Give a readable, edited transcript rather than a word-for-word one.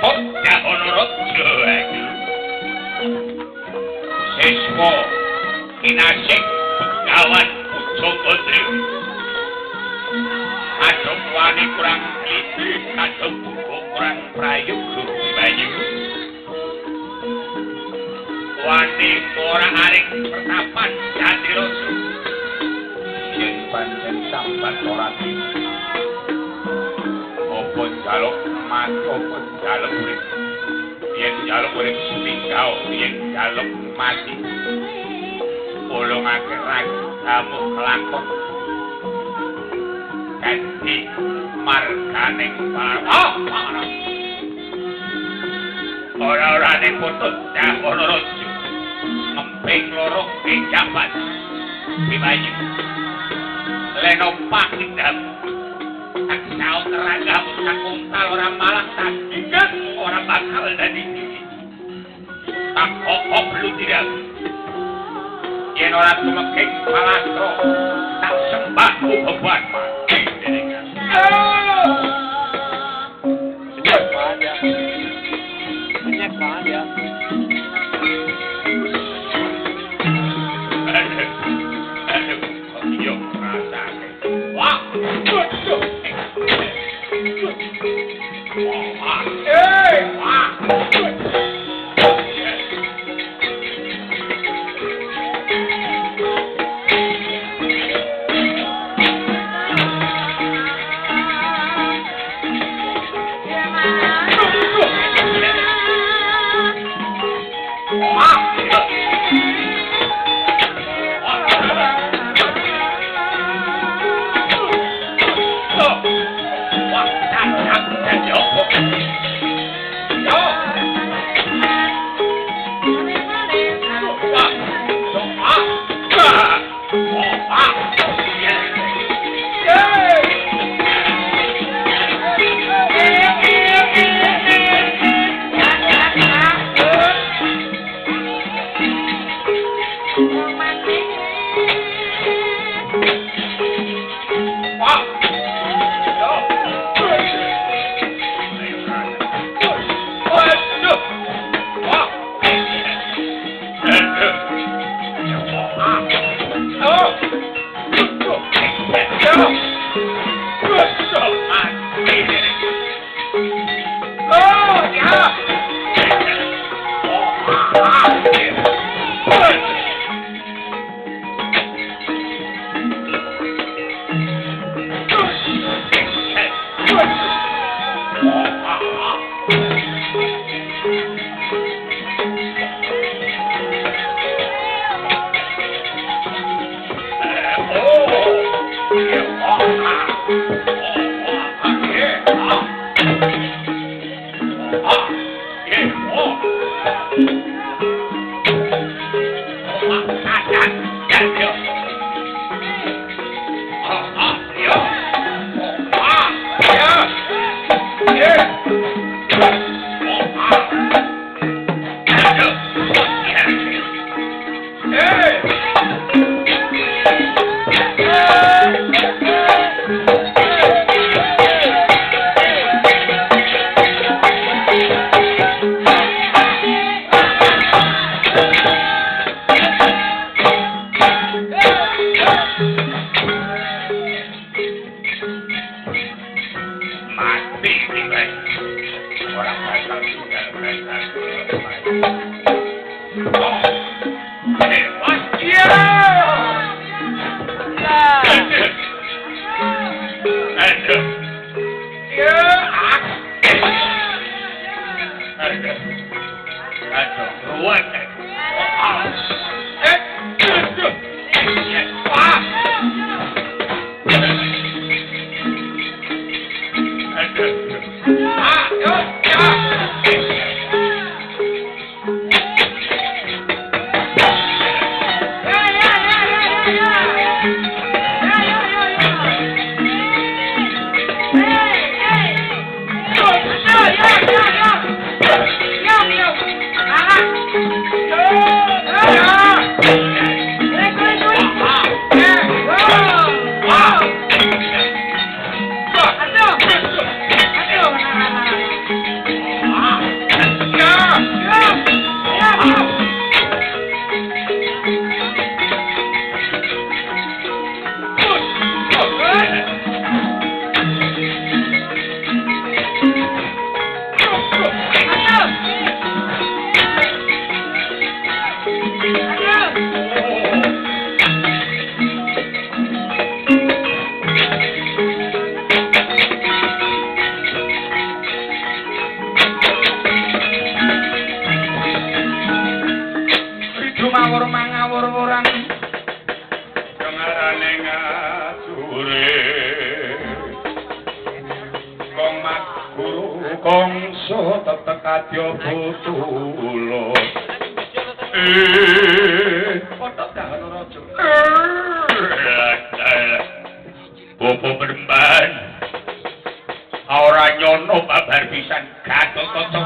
Podda Honorojo. Siswa kinasih Begawan Puja Kodri. Kadung wani kurang teliti, kadung buku kurang prayoga Bayu. Wani ora aring pertapan Jati Rasa. Yen pancen sambat ora tiba. Apa jaluk emas, apa jaluk urip. Yen jaluk urip setinggal, yen jaluk mati. Ulungake ragamu kelakon. Kanthi marganing para ora diputut Dahono Raja ngemping loro kejabat Bimayu leno pakindam tak saut ragamu sakuntal ora malah tak ingat ora bakal dadi tak kok perlu tidak yen ora tumekeng palastro tak sembahku beban mati deningan so tetep kadya putulo. Kotok dangan raja. Bobo Peremban ora nyono babar pisan Gatotkaca